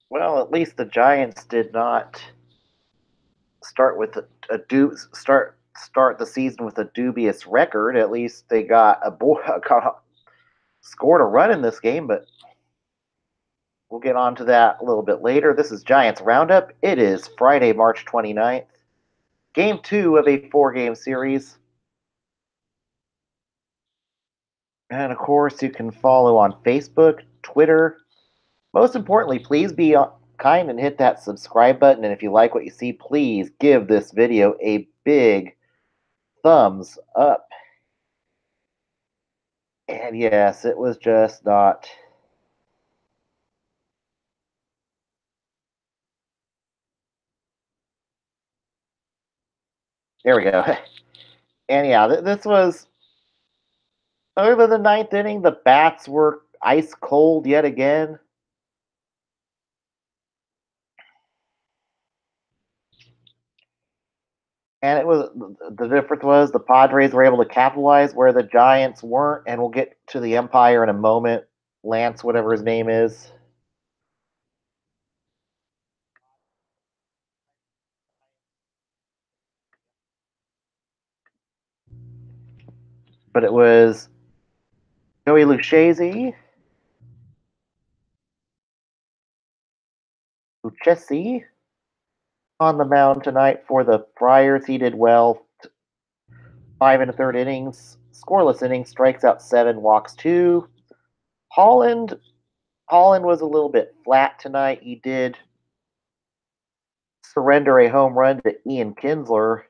Well, at least the Giants did not start with start the season with a dubious record. At least they got scored a run in this game, but we'll get on to that a little bit later. This is Giants Roundup. It is Friday, March 29th. Game 2 of a 4-game series. And of course, you can follow on Facebook, Twitter. Most importantly, please be kind and hit that subscribe button. And if you like what you see, please give this video a big thumbs up. And yes, it was just not. There we go. And yeah, this was. Other than the ninth inning, the bats were ice cold yet again. And it was the difference was the Padres were able to capitalize where the Giants weren't, and we'll get to the umpire in a moment. Lance, whatever his name is. But it was Joey Lucchesi on the mound tonight for the Friars. He did well. 5 1/3 innings, scoreless innings, strikes out 7, walks 2. Holland Holland was a little bit flat tonight. He did surrender a home run to Ian Kinsler,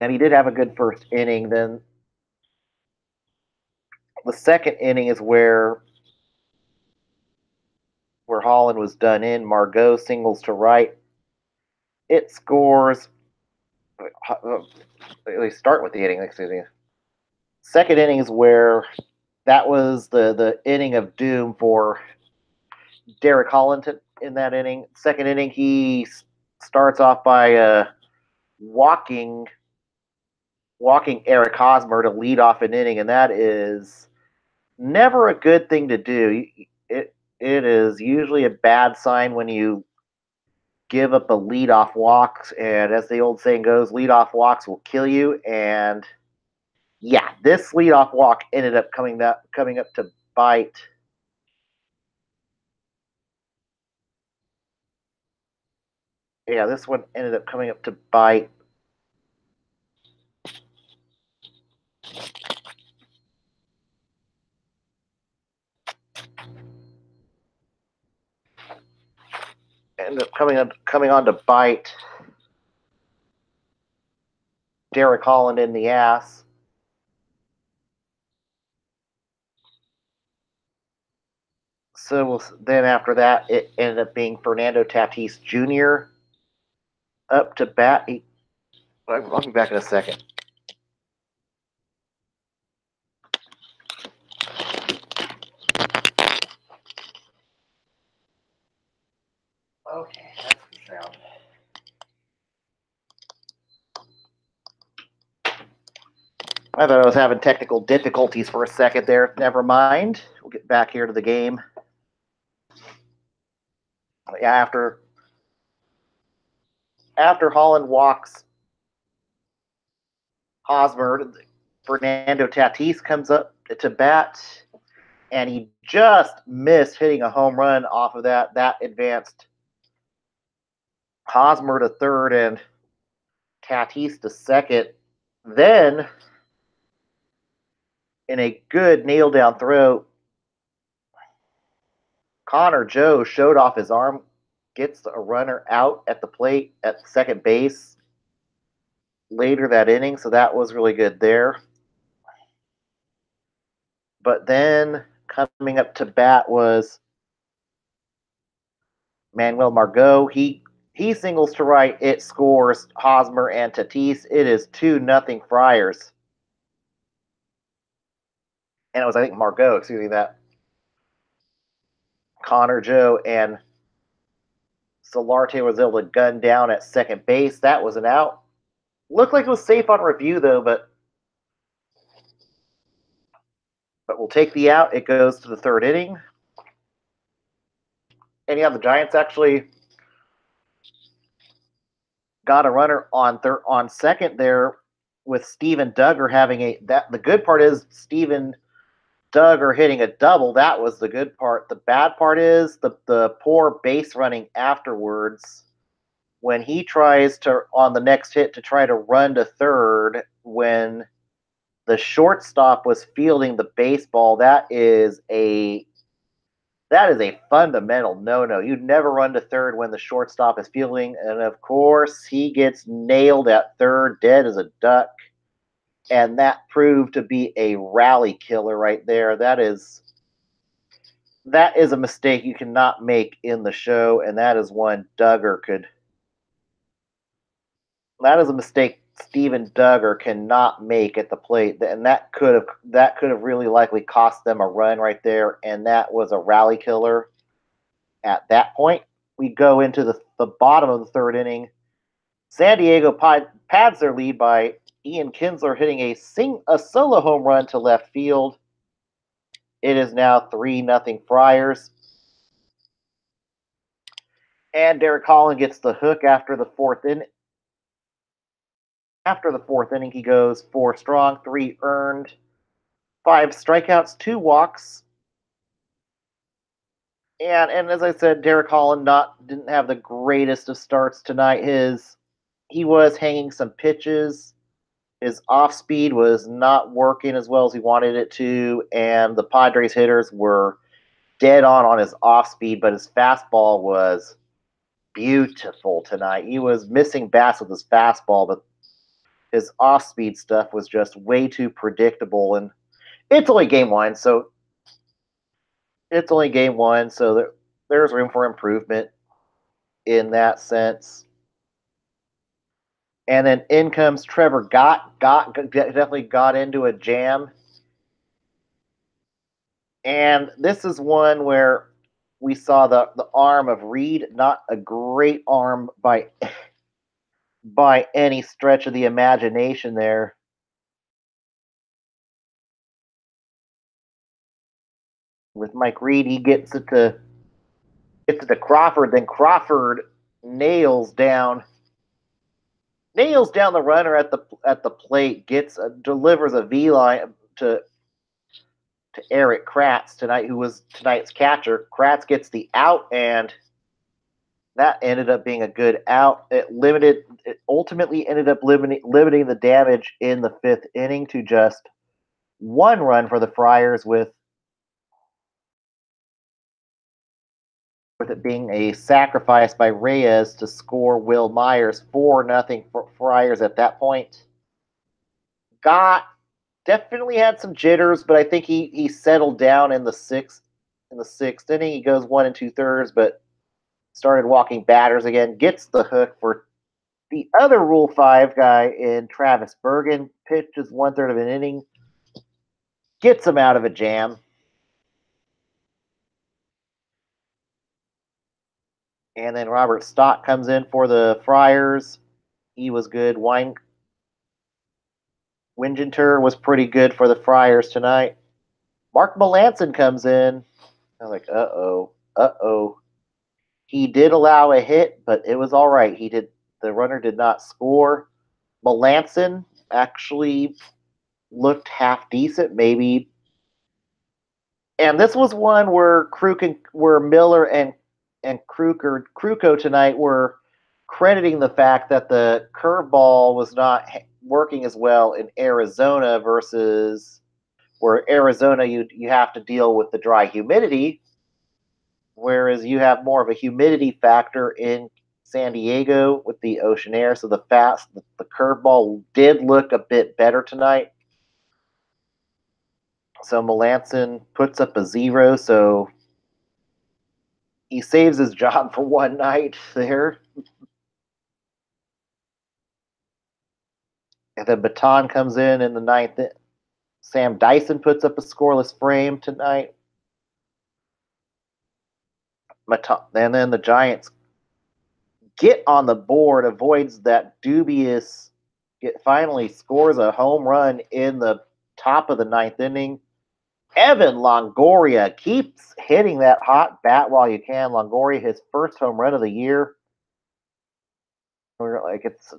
and he did have a good first inning. Then the second inning is where Holland was done in. Margot singles to right. It scores. They start with the inning. Excuse me. Second inning is where that was the inning of doom for Derek Holland in that inning. Second inning, he starts off by walking Eric Hosmer to lead off an inning, and that is never a good thing to do. It is usually a bad sign when you give up a leadoff walk, and as the old saying goes, leadoff walks will kill you. And yeah, this leadoff walk ended up coming up to bite. Yeah, this one ended up coming up to bite. Ended up coming on to bite Derek Holland in the ass. So then after that, it ended up being Fernando Tatis Jr. up to bat. I'll be back in a second. Okay, that's the sound. I thought I was having technical difficulties for a second there. Never mind. We'll get back here to the game. Yeah, after Holland walks Hosmer, Fernando Tatis comes up to bat, and he just missed hitting a home run off of that. That advanced Hosmer to third and Tatis to second. Then, in a good nail down throw, Connor Joe showed off his arm, gets a runner out at the plate at second base later that inning, so that was really good there. But then coming up to bat was Manuel Margot. He singles to right. It scores Hosmer and Tatis. It is 2-0 Friars. And it was, I think, Margot, excuse me, that Connor Joe and Solarte was able to gun down at second base. That was an out. Looked like it was safe on review, though, but we'll take the out. It goes to the third inning. And yeah, the Giants actually got a runner on second there with Steven Duggar having a that. The good part is Steven Duggar hitting a double. That was the good part. The bad part is the poor base running afterwards when he tries to on the next hit to try to run to third when the shortstop was fielding the baseball. That is a fundamental no-no. You'd never run to third when the shortstop is fielding, and of course he gets nailed at third, dead as a duck, and that proved to be a rally killer right there. That is a mistake you cannot make in the show, and that is one Duggar could. That is a mistake Steven Duggar cannot make at the plate, and that could have really likely cost them a run right there, and that was a rally killer. At that point, we go into the bottom of the third inning. San Diego pads their lead by Ian Kinsler hitting a solo home run to left field. It is now 3-0 Friars. And Derek Holland gets the hook after the fourth inning. After the fourth inning, he goes 4 strong, 3 earned, 5 strikeouts, 2 walks. And as I said, Derek Holland didn't have the greatest of starts tonight. He was hanging some pitches. His off speed was not working as well as he wanted it to, and the Padres hitters were dead on his off speed, but his fastball was beautiful tonight. He was missing bats with his fastball, but his off speed stuff was just way too predictable. And it's only game one, so there's room for improvement in that sense. And then in comes Trevor definitely got into a jam. And this is one where we saw the arm of Reed, not a great arm by any stretch of the imagination there. With Mike Reed, he gets it to Crawford, then Crawford nails down the runner at the plate, delivers a V line to Eric Kratz tonight, who was tonight's catcher. Kratz gets the out, and that ended up being a good out. It ultimately ended up limiting the damage in the fifth inning to just 1 run for the Friars, with it being a sacrifice by Reyes to score Will Myers 4-0 for Friars at that point. Got definitely had some jitters, but I think he settled down in the sixth inning. He goes 1 2/3, but started walking batters again. Gets the hook for the other Rule 5 guy in Travis Bergen. Pitches 1/3 of an inning, gets him out of a jam. And then Robert Stott comes in for the Friars. He was good. Winginter was pretty good for the Friars tonight. Mark Melanson comes in. I was like, uh-oh. He did allow a hit, but it was all right. The runner did not score. Melanson actually looked half decent, maybe. And this was one where Miller and Kruko tonight were crediting the fact that the curveball was not working as well in Arizona versus where Arizona you have to deal with the dry humidity, whereas you have more of a humidity factor in San Diego with the ocean air. So the curveball did look a bit better tonight. So Melanson puts up a 0, so he saves his job for one night there. And then Baton comes in the ninth. Sam Dyson puts up a scoreless frame tonight. And then the Giants get on the board, avoids that dubious. It finally scores a home run in the top of the ninth inning. Evan Longoria keeps hitting that hot bat while you can. Longoria, his first home run of the year. We're like it's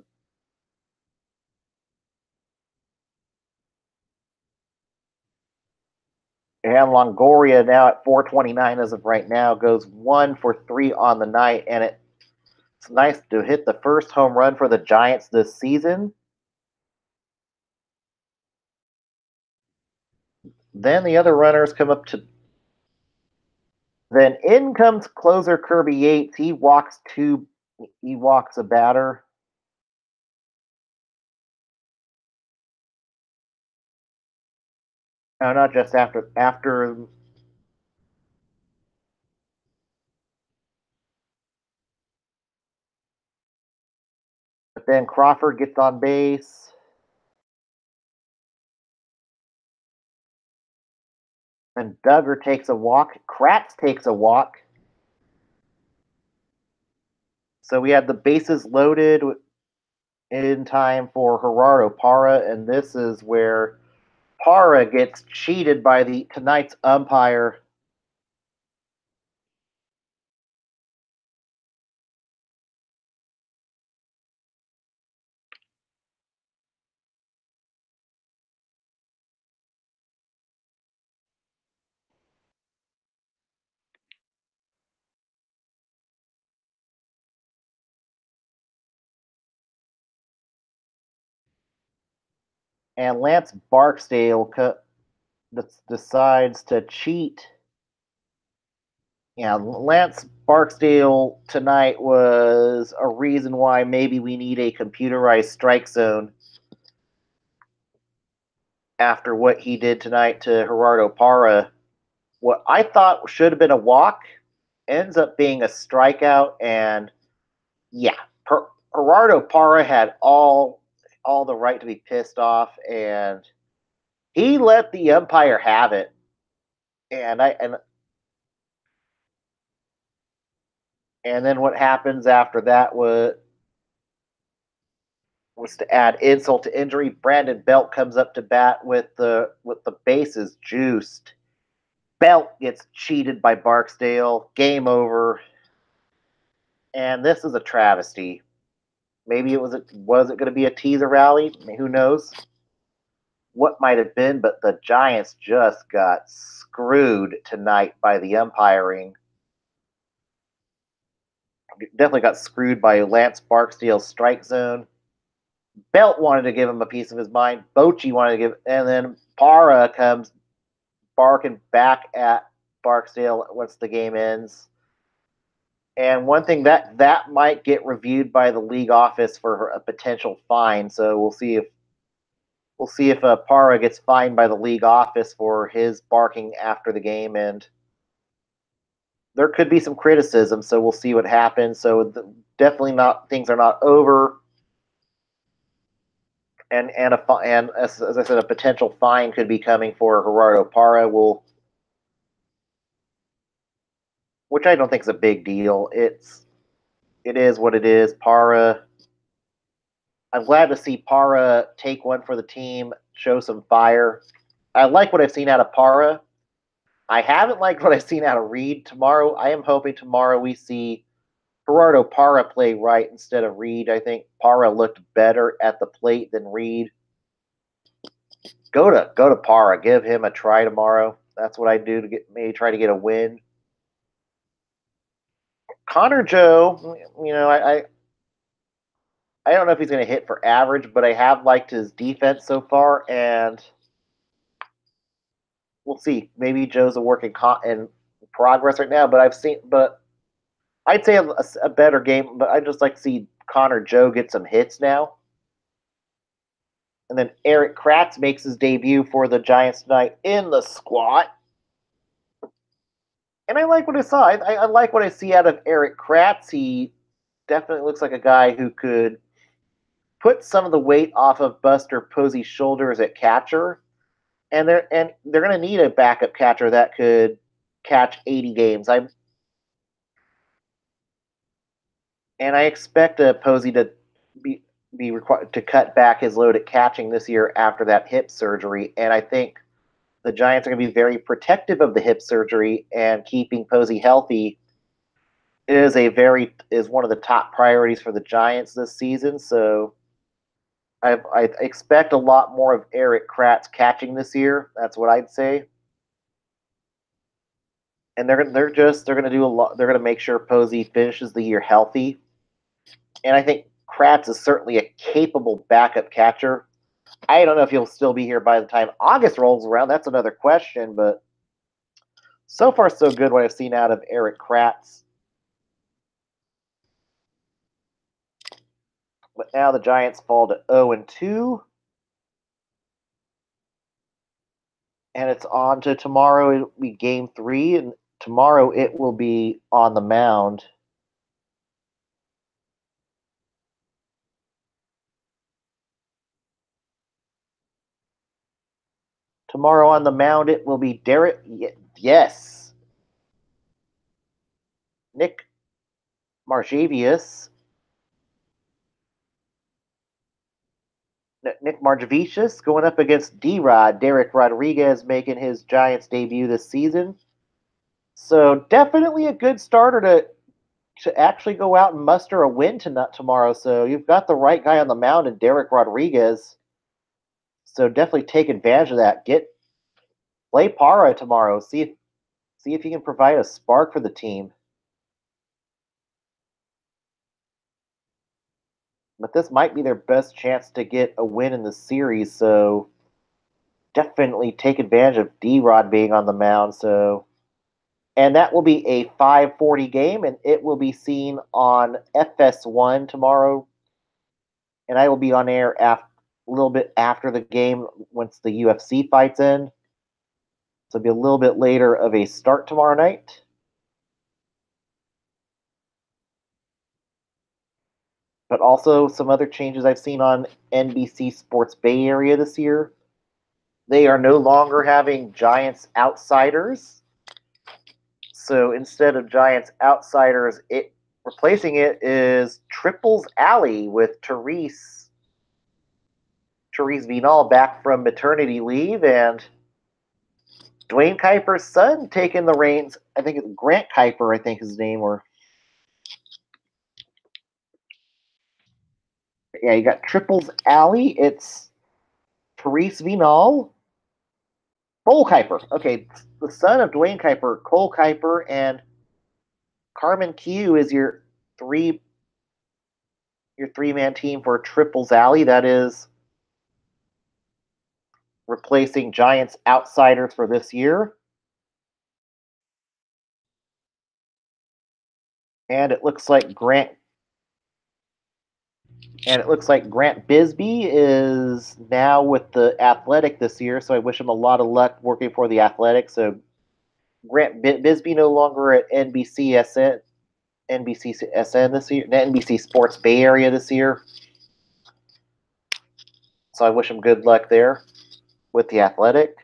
and Longoria now at 429 as of right now goes 1 for 3 on the night, and it's nice to hit the first home run for the Giants this season. Then the other runners come up to. Then in comes closer Kirby Yates. He walks two. He walks a batter. No, not just after. But then Crawford gets on base, and Duggar takes a walk. Kratz takes a walk. So we had the bases loaded in time for Gerardo Parra, and this is where Parra gets cheated by the tonight's umpire. And Lance Barksdale decides to cheat. Yeah, Lance Barksdale tonight was a reason why maybe we need a computerized strike zone after what he did tonight to Gerardo Parra. What I thought should have been a walk ends up being a strikeout, and yeah, Gerardo Parra had all the right to be pissed off, and he let the umpire have it. And then what happens after that was to add insult to injury. Brandon Belt comes up to bat with the bases juiced. Belt gets cheated by Barksdale. Game over. And this is a travesty. Maybe was it going to be a teaser rally? Who knows what might have been, but the Giants just got screwed tonight by the umpiring. Definitely got screwed by Lance Barksdale's strike zone. Belt wanted to give him a piece of his mind. Bochy wanted to give, and then Parra comes barking back at Barksdale once the game ends. And one thing that might get reviewed by the league office for a potential fine. So we'll see if Parra gets fined by the league office for his barking after the game, and there could be some criticism. So we'll see what happens. So definitely not things are not over, and as I said, a potential fine could be coming for Gerardo Parra. Which I don't think is a big deal. It is what it is. Parra. I'm glad to see Parra take one for the team, show some fire. I like what I've seen out of Parra. I haven't liked what I've seen out of Reed. Tomorrow, I am hoping tomorrow we see Gerardo Parra play right instead of Reed. I think Parra looked better at the plate than Reed. Go to Parra. Give him a try tomorrow. That's what I do to maybe try to get a win. Connor Joe, I don't know if he's going to hit for average, but I have liked his defense so far, and we'll see. Maybe Joe's a work in progress right now, but I'd say a better game. But I'd just like to see Connor Joe get some hits now. And then Eric Kratz makes his debut for the Giants tonight in the squat. And I like what I saw. I like what I see out of Eric Kratz. He definitely looks like a guy who could put some of the weight off of Buster Posey's shoulders at catcher. And they're going to need a backup catcher that could catch 80 games. I expect Posey to be required to cut back his load at catching this year after that hip surgery. And I think the Giants are going to be very protective of the hip surgery, and keeping Posey healthy is one of the top priorities for the Giants this season. So I expect a lot more of Eric Kratz catching this year. That's what I'd say. And they're going to do a lot. They're going to make sure Posey finishes the year healthy. And I think Kratz is certainly a capable backup catcher. I don't know if he'll still be here by the time August rolls around. That's another question, but so far so good what I've seen out of Eric Kratz. But now the Giants fall to 0-2. And it's on to tomorrow. It'll be game 3, and tomorrow it will be on the mound. Tomorrow on the mound it will be yes, Nick Marjavius. Nick Marjavius going up against D-Rod. Derek Rodriguez making his Giants debut this season. So definitely a good starter to actually go out and muster a win tomorrow. So you've got the right guy on the mound in Derek Rodriguez. So definitely take advantage of that. Play Para tomorrow. See if he can provide a spark for the team. But this might be their best chance to get a win in the series. So definitely take advantage of D-Rod being on the mound. So, and that will be a 5:40 game, and it will be seen on FS1 tomorrow. And I will be on air a little bit after the game once the UFC fights in. So it'll be a little bit later of a start tomorrow night. But also some other changes I've seen on NBC Sports Bay Area this year. They are no longer having Giants Outsiders. So instead of Giants Outsiders, replacing it is Triples Alley with Therese Vinal back from maternity leave, and Dwayne Kuiper's son taking the reins. I think it's Grant Kuiper, I think his name, or yeah, you got Triples Alley. It's Therese Vinal, Cole Kuiper. Okay, the son of Dwayne Kuiper, Cole Kuiper, and Carmen Q is your 3-man team for Triples Alley. That is replacing Giants Outsiders for this year. And it looks like Grant Bisbee is now with the Athletic this year, so I wish him a lot of luck working for the Athletic. So Grant Bisbee no longer at NBCSN this year, NBC Sports Bay Area this year. So I wish him good luck there with the Athletic.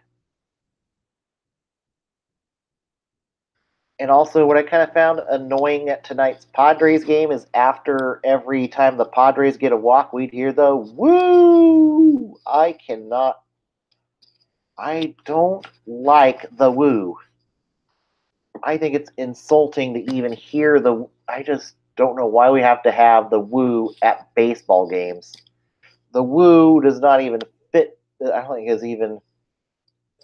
And also, what I kind of found annoying at tonight's Padres game is after every time the Padres get a walk, we'd hear the woo. I don't like the woo. I think it's insulting to even hear I just don't know why we have to have the woo at baseball games. The woo does not even fit. I don't think is even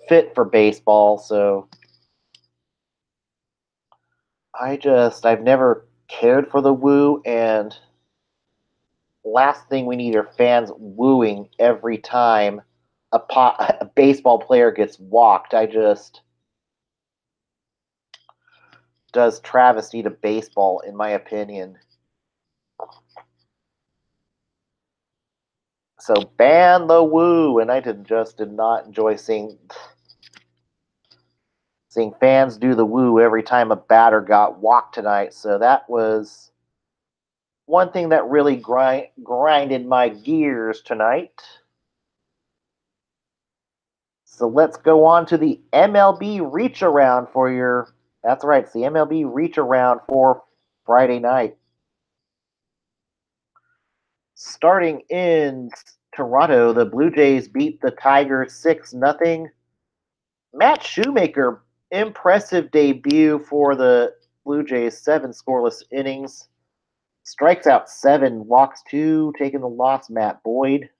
fit for baseball. So I've never cared for the woo, and last thing we need are fans wooing every time a baseball player gets walked. I just does travesty to baseball, in my opinion. So ban the woo, and I did not enjoy seeing fans do the woo every time a batter got walked tonight. So that was one thing that really grinded my gears tonight. So let's go on to the MLB reach around for your. That's right, it's the MLB reach around for Friday night. Starting in Toronto, the Blue Jays beat the Tigers 6-0. Matt Shoemaker, impressive debut for the Blue Jays. 7 scoreless innings. Strikes out 7, walks 2, taking the loss, Matt Boyd.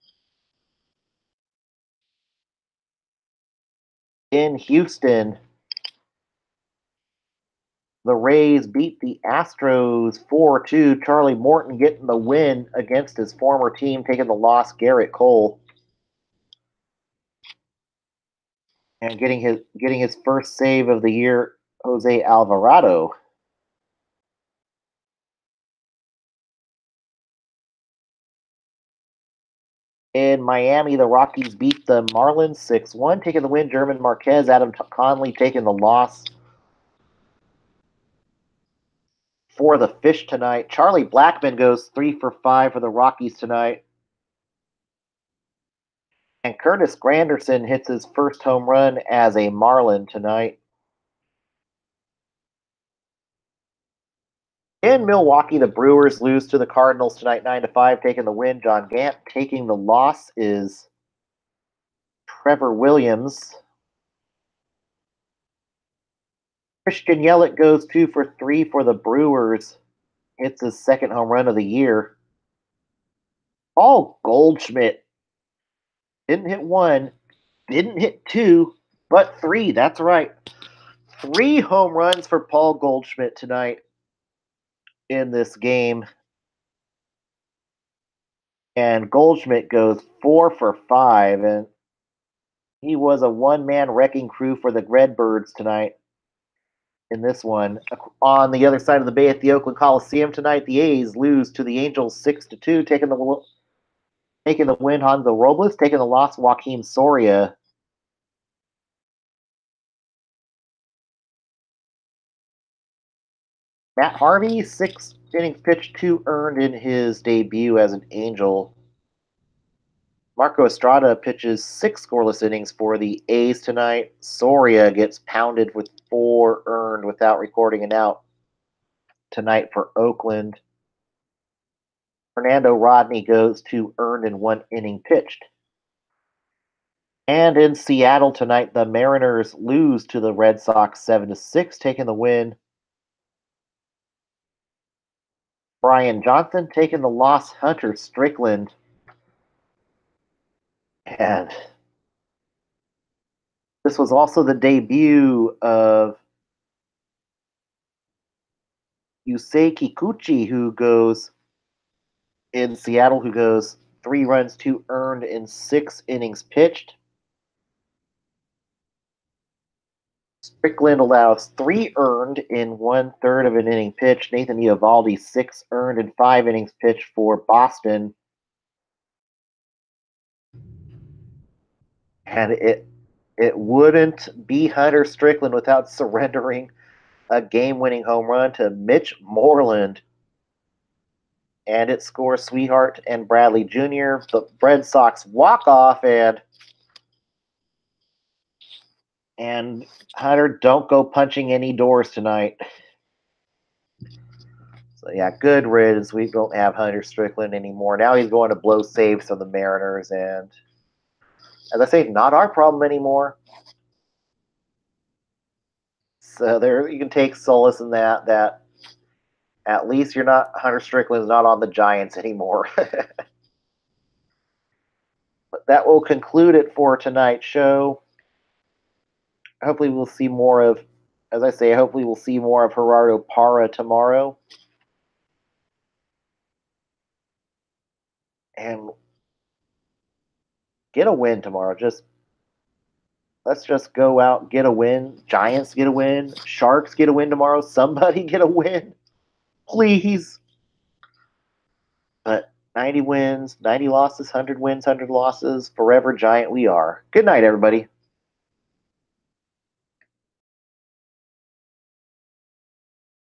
In Houston, the Rays beat the Astros 4-2. Charlie Morton getting the win against his former team, taking the loss, Garrett Cole. And getting his first save of the year, Jose Alvarado. In Miami, the Rockies beat the Marlins 6-1, taking the win. German Marquez, Adam Conley taking the loss. For the Fish tonight, Charlie Blackmon goes 3 for 5 for the Rockies tonight. And Curtis Granderson hits his first home run as a Marlin tonight. In Milwaukee, the Brewers lose to the Cardinals tonight 9-5, taking the win. John Gant taking the loss is Trevor Williams. Christian Yelich goes 2 for 3 for the Brewers. Hits his second home run of the year. Paul Goldschmidt didn't hit 1, didn't hit 2, but 3. That's right. 3 home runs for Paul Goldschmidt tonight in this game. And Goldschmidt goes 4 for 5, and he was a one-man wrecking crew for the Redbirds tonight in this one. On the other side of the bay at the Oakland Coliseum tonight, the A's lose to the Angels 6-2, taking the win. Hanzo Robles, taking the loss, Joaquin Soria. Matt Harvey, 6 innings pitched, 2 earned in his debut as an Angel. Marco Estrada pitches 6 scoreless innings for the A's tonight. Soria gets pounded with 4 earned without recording an out tonight for Oakland. Fernando Rodney goes 2 earned in 1 inning pitched. And in Seattle tonight, the Mariners lose to the Red Sox 7-6, taking the win. Brian Johnson taking the loss, Hunter Strickland. And this was also the debut of Yusei Kikuchi, who goes in Seattle, who goes 3 runs, 2 earned in 6 innings pitched. Strickland allows 3 earned in 1/3 of an inning pitched. Nathan Eovaldi 6 earned in 5 innings pitched for Boston. And it wouldn't be Hunter Strickland without surrendering a game-winning home run to Mitch Moreland. And it scores Sweetheart and Bradley Jr. The Red Sox walk off, and Hunter, don't go punching any doors tonight. So yeah, good riddance. We don't have Hunter Strickland anymore. Now he's going to blow saves on the Mariners, and as I say, not our problem anymore. So there, you can take solace in that at least you're not Hunter Strickland's not on the Giants anymore. But that will conclude it for tonight's show. Hopefully we'll see more of, as I say, hopefully we'll see more of Gerardo Parra tomorrow. And get a win tomorrow. Let's just go out, get a win. Giants get a win. Sharks get a win tomorrow. Somebody get a win. Please. But 90 wins, 90 losses, 100 wins, 100 losses. Forever Giant we are. Good night, everybody.